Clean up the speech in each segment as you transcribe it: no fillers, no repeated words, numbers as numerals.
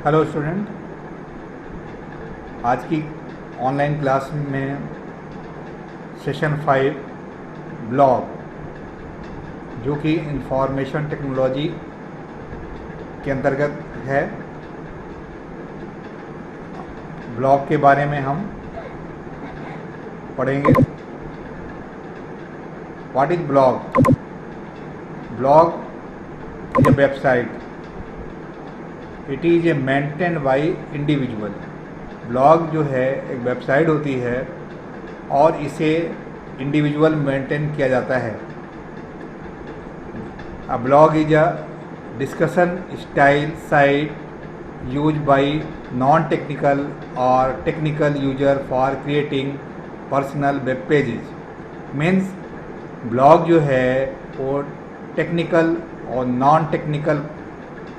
Hello student, आज की online class में सेशन 5 ब्लॉग, जो कि इंफॉर्मेशन टेक्नोलॉजी के अंतर्गत है, ब्लॉग के बारे में हम पढ़ेंगे। What is blog? Blog is a website. It is a maintain by individual. Blog जो है एक वेबसाइट होती है और इसे इंडिविजुअल मेंटेन किया जाता है। A blog is a discussion style site use by non technical और technical user for creating personal web pages. Means blog जो है वो टेक्निकल और नॉन टेक्निकल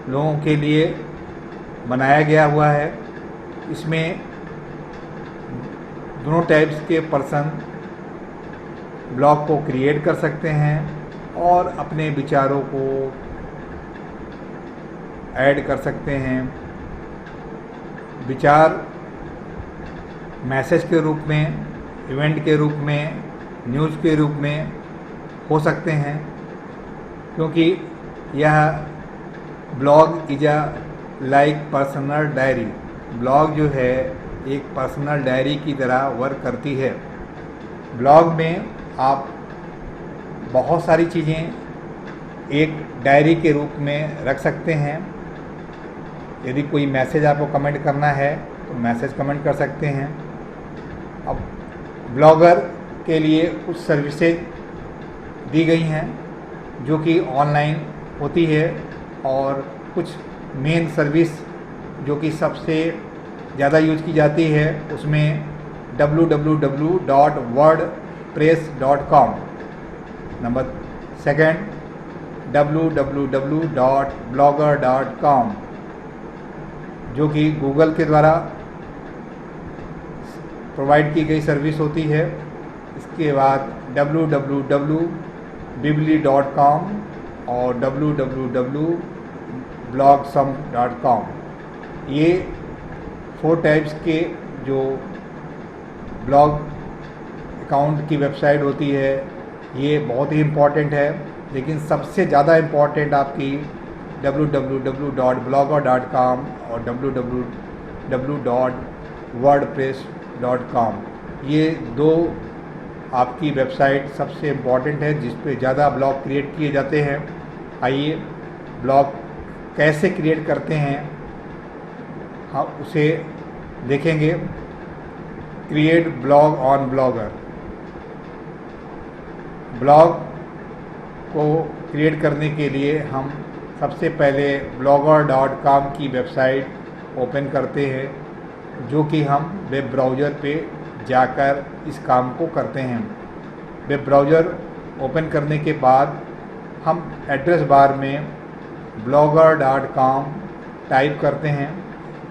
लोगों के लिए बनाया गया हुआ है। इसमें दोनों टाइप्स के पर्सन ब्लॉग को क्रिएट कर सकते हैं और अपने विचारों को ऐड कर सकते हैं। विचार मैसेज के रूप में, इवेंट के रूप में, न्यूज़ के रूप में हो सकते हैं, क्योंकि यह blog is a like personal diary. Blog जो है एक पर्सनल डायरी की तरह वर्क करती है। ब्लॉग में आप बहुत सारी चीज़ें एक डायरी के रूप में रख सकते हैं। यदि कोई मैसेज आपको कमेंट करना है तो मैसेज कमेंट कर सकते हैं। अब ब्लॉगर के लिए कुछ सर्विसेज दी गई हैं जो कि ऑनलाइन होती है, और कुछ मेन सर्विस जो कि सबसे ज़्यादा यूज की जाती है उसमें www.wordpress.com, नंबर सेकंड www.blogger.com, जो कि गूगल के द्वारा प्रोवाइड की गई सर्विस होती है। इसके बाद www.bibli.com और www.blogsum.com, ये 4 टाइप्स के जो ब्लॉग अकाउंट की वेबसाइट होती है ये बहुत ही इम्पॉर्टेंट है। लेकिन सबसे ज़्यादा इम्पॉर्टेंट आपकी www.blogger.com और www.wordpress.com, ये 2 आपकी वेबसाइट सबसे इम्पॉर्टेंट है जिस पे ज़्यादा ब्लॉग क्रिएट किए जाते हैं। आइए ब्लॉग कैसे क्रिएट करते हैं हम उसे देखेंगे। Create blog on blogger. Blog को क्रिएट करने के लिए हम सबसे पहले blogger.com की वेबसाइट ओपन करते हैं, जो कि हम वेब ब्राउज़र पे जाकर इस काम को करते हैं। वेब ब्राउज़र ओपन करने के बाद हम एड्रेस बार में blogger.com टाइप करते हैं।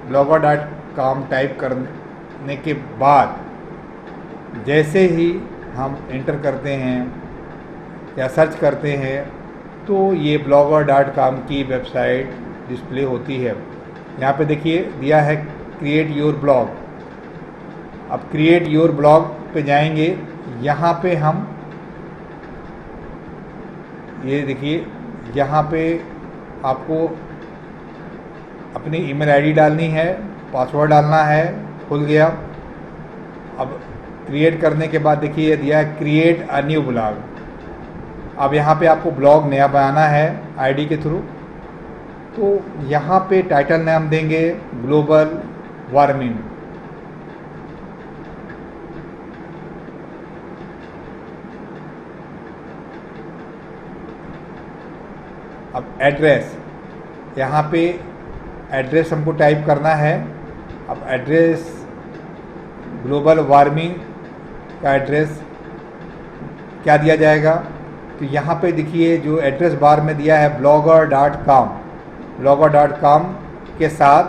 blogger.com टाइप करने के बाद जैसे ही हम एंटर करते हैं या सर्च करते हैं तो ये blogger.com की वेबसाइट डिस्प्ले होती है। यहाँ पे देखिए दिया है क्रिएट योर ब्लॉग। अब क्रिएट योर ब्लॉग पे जाएंगे। यहाँ पे हम ये देखिए, यहाँ पे आपको अपनी ईमेल आईडी डालनी है, पासवर्ड डालना है। खुल गया। अब क्रिएट करने के बाद देखिए दिया है क्रिएट अ न्यू ब्लॉग। अब यहाँ पे आपको ब्लॉग नया बनाना है आईडी के थ्रू, तो यहाँ पे टाइटल नाम देंगे ग्लोबल वार्मिंग। अब एड्रेस, यहाँ पे एड्रेस हमको टाइप करना है। अब एड्रेस ग्लोबल वार्मिंग का एड्रेस क्या दिया जाएगा, तो यहाँ पे देखिए जो एड्रेस बार में दिया है blogger.com। blogger.com के साथ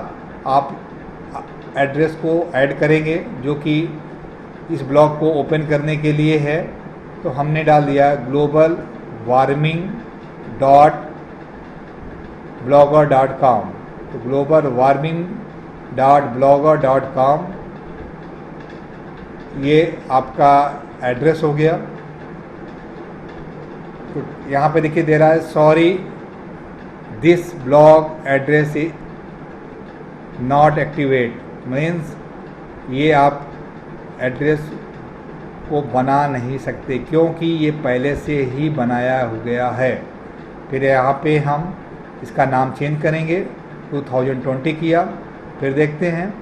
आप एड्रेस को ऐड करेंगे जो कि इस ब्लॉग को ओपन करने के लिए है। तो हमने डाल दिया ग्लोबल वार्मिंग blogger.com। तो globalwarming.blogger.com ये आपका एड्रेस हो गया। तो यहाँ पे देखिए दे रहा है sorry this blog address is not activate, means ये आप एड्रेस को बना नहीं सकते क्योंकि ये पहले से ही बनाया हो गया है। फिर यहाँ पे हम इसका नाम चेंज करेंगे, 2020 किया, फिर देखते हैं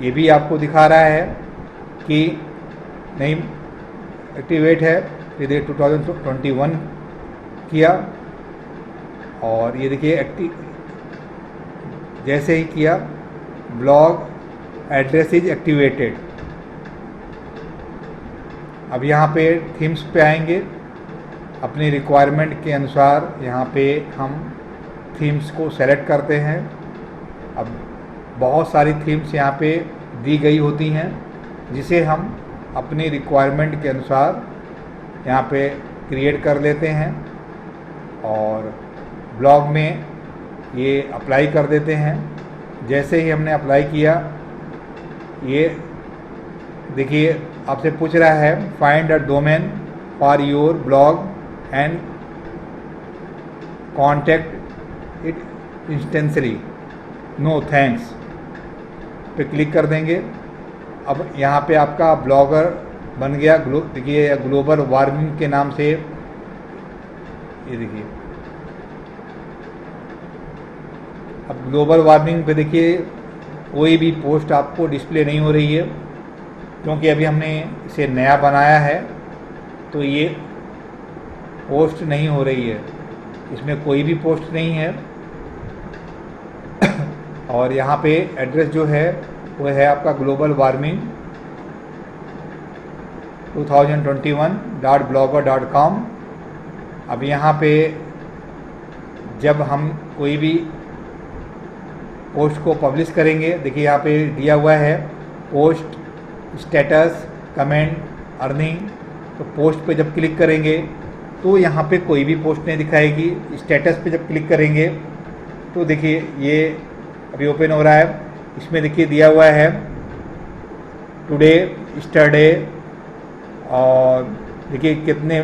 ये भी आपको दिखा रहा है कि नहीं एक्टिवेट है। फिर देखिए 2021 किया और ये देखिए एक्टिव जैसे ही किया ब्लॉग एड्रेस इज एक्टिवेटेड। अब यहाँ पे थीम्स पे आएंगे, अपनी रिक्वायरमेंट के अनुसार यहाँ पे हम थीम्स को सेलेक्ट करते हैं। अब बहुत सारी थीम्स यहाँ पे दी गई होती हैं जिसे हम अपनी रिक्वायरमेंट के अनुसार यहाँ पे क्रिएट कर लेते हैं और ब्लॉग में ये अप्लाई कर देते हैं। जैसे ही हमने अप्लाई किया ये देखिए आपसे पूछ रहा है find a domain for your blog and contact it instantly, no thanks पे क्लिक कर देंगे। अब यहाँ पे आपका ब्लॉगर बन गया। देखिए ग्लोबल वार्मिंग के नाम से, ये देखिए अब ग्लोबल वार्मिंग पे देखिए कोई भी पोस्ट आपको डिस्प्ले नहीं हो रही है क्योंकि अभी हमने इसे नया बनाया है तो ये पोस्ट नहीं हो रही है, इसमें कोई भी पोस्ट नहीं है। और यहाँ पे एड्रेस जो है वो है आपका ग्लोबल वार्मिंग 2021.blogger.com। अब यहाँ पे जब हम कोई भी पोस्ट को पब्लिश करेंगे, देखिए यहाँ पे दिया हुआ है पोस्ट स्टेटस कमेंट अर्निंग। तो पोस्ट पे जब क्लिक करेंगे तो यहाँ पे कोई भी पोस्ट नहीं दिखाएगी। स्टेटस पे जब क्लिक करेंगे तो देखिए ये अभी ओपन हो रहा है, इसमें देखिए दिया हुआ है टुडे स्टरडे और देखिए कितने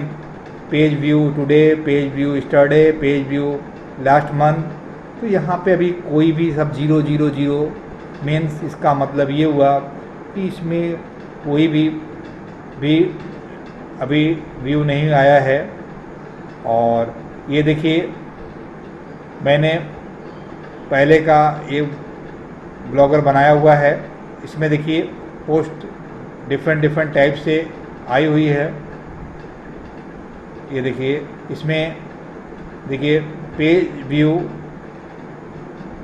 page view today, page view yesterday, page view last month. तो यहाँ पे अभी कोई भी सब 000 मीन्स इसका मतलब ये हुआ कि इसमें कोई भी अभी व्यू नहीं आया है। और ये देखिए मैंने पहले का ये ब्लॉगर बनाया हुआ है, इसमें देखिए पोस्ट डिफरेंट टाइप से आई हुई है। ये देखिए इसमें देखिए पेज व्यू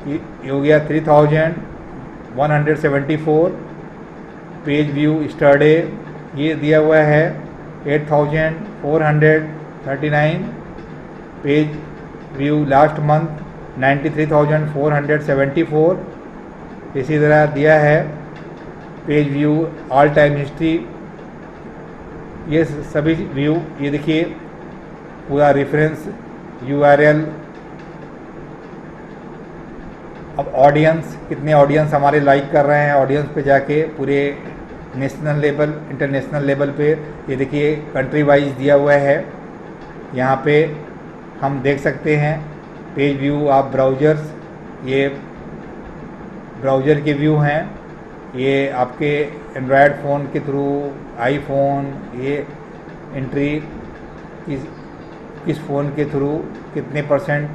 ये हो गया 3174, पेज व्यू स्टरडे ये दिया हुआ है 8439, पेज व्यू लास्ट मंथ 93,474। इसी तरह दिया है page view all time history, ये सभी व्यू। ये देखिए पूरा रेफरेंस URL। अब ऑडियंस, कितने ऑडियंस हमारे लाइक कर रहे हैं, ऑडियंस पे जाके पूरे नेशनल लेवल इंटरनेशनल लेवल पे ये देखिए कंट्री वाइज दिया हुआ है। यहाँ पे हम देख सकते हैं पेज व्यू ऑफ ब्राउज़र्स, ये ब्राउज़र के व्यू हैं। ये आपके एंड्रॉयड फ़ोन के थ्रू, आईफोन, ये एंट्री किस फ़ोन के थ्रू कितने %,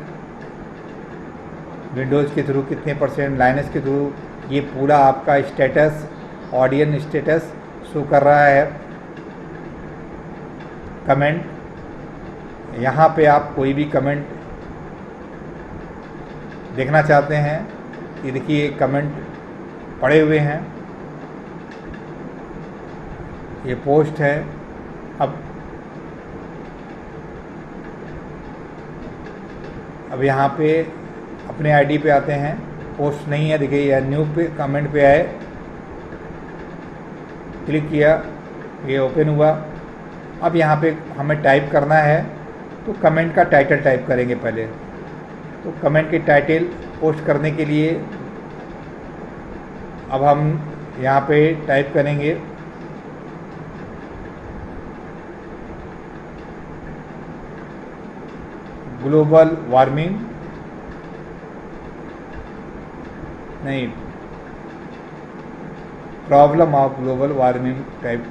विंडोज़ के थ्रू कितने %, लाइनस के थ्रू, ये पूरा आपका स्टेटस ऑडियंस स्टेटस शो कर रहा है। कमेंट, यहाँ पे आप कोई भी कमेंट देखना चाहते हैं, ये देखिए कमेंट पड़े हुए हैं, ये पोस्ट है। अब यहाँ पे अपने आईडी पे आते हैं, पोस्ट नहीं है, देखिए यह न्यू पे कमेंट पे आए, क्लिक किया, ये ओपन हुआ। अब यहाँ पे हमें टाइप करना है तो कमेंट का टाइटल टाइप करेंगे पहले। तो कमेंट की टाइटल पोस्ट करने के लिए अब हम यहाँ पे टाइप करेंगे ग्लोबल वार्मिंग, नहीं, problem of global warming type,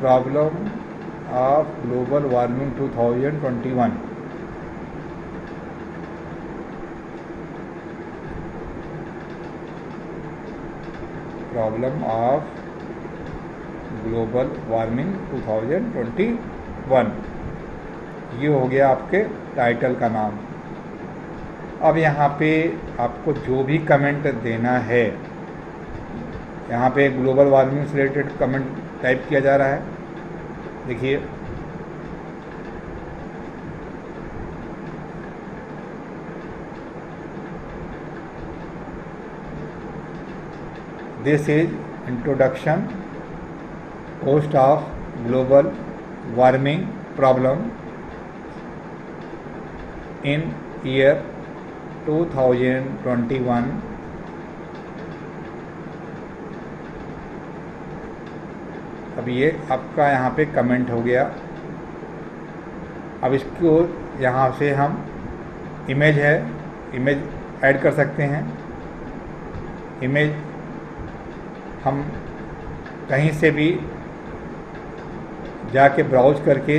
problem of global warming 2021। Problem of global warming 2021, ये हो गया आपके टाइटल का नाम। अब यहाँ पे आपको जो भी कमेंट देना है, यहाँ पे ग्लोबल वार्मिंग से रिलेटेड कमेंट टाइप किया जा रहा है। देखिए this is introduction post of global warming problem in year 2021। अब ये आपका यहाँ पे कमेंट हो गया। अब इसको यहाँ से हम इमेज है, इमेज ऐड कर सकते हैं। इमेज हम कहीं से भी जाके ब्राउज करके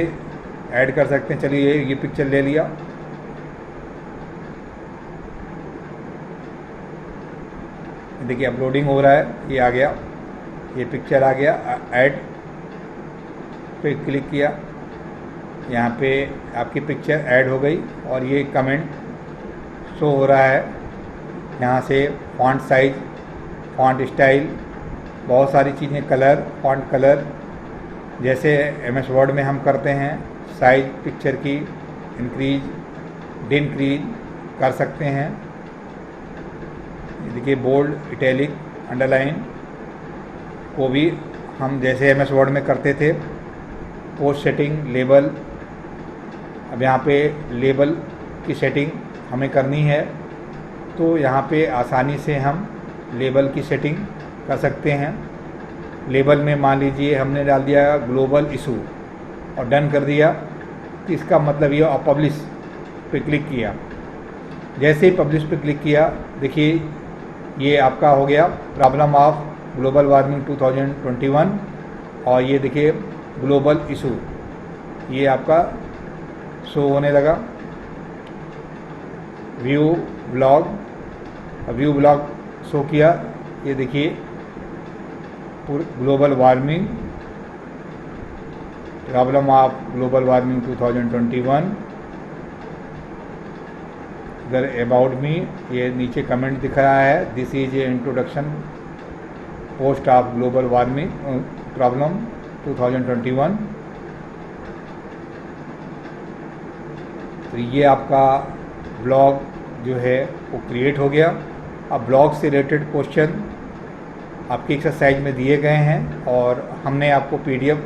ऐड कर सकते हैं। चलिए ये पिक्चर ले लिया, देखिए अपलोडिंग हो रहा है, ये आ गया, ये पिक्चर आ गया। ऐड पे क्लिक किया, यहाँ पे आपकी पिक्चर ऐड हो गई और ये कमेंट शो हो रहा है। यहाँ से फॉन्ट साइज, फॉन्ट स्टाइल, बहुत सारी चीज़ें, कलर, फॉन्ट कलर, जैसे MS वर्ड में हम करते हैं, साइज पिक्चर की इंक्रीज डिक्रीज कर सकते हैं। देखिए बोल्ड, इटैलिक, अंडरलाइन को भी हम जैसे MS वर्ड में करते थे। पोस्ट सेटिंग, लेबल, अब यहाँ पे लेबल की सेटिंग हमें करनी है, तो यहाँ पे आसानी से हम लेबल की सेटिंग कर सकते हैं। लेबल में मान लीजिए हमने डाल दिया ग्लोबल इशू और डन कर दिया, तो इसका मतलब ये, और पब्लिश पे क्लिक किया। जैसे ही पब्लिश पे क्लिक किया, देखिए ये आपका हो गया प्रॉब्लम ऑफ ग्लोबल वार्मिंग 2021, और ये देखिए ग्लोबल इशू, ये आपका शो होने लगा। View blog, view blog show किया, ये देखिए global warming, problem of global warming 2021। इधर अबाउट मी, ये नीचे कमेंट दिख रहा है, this is a introduction post of global warming problem 2021। तो ये आपका ब्लॉग जो है वो क्रिएट हो गया। अब ब्लॉग से रिलेटेड क्वेश्चन आपकी एक्सरसाइज में दिए गए हैं और हमने आपको PDF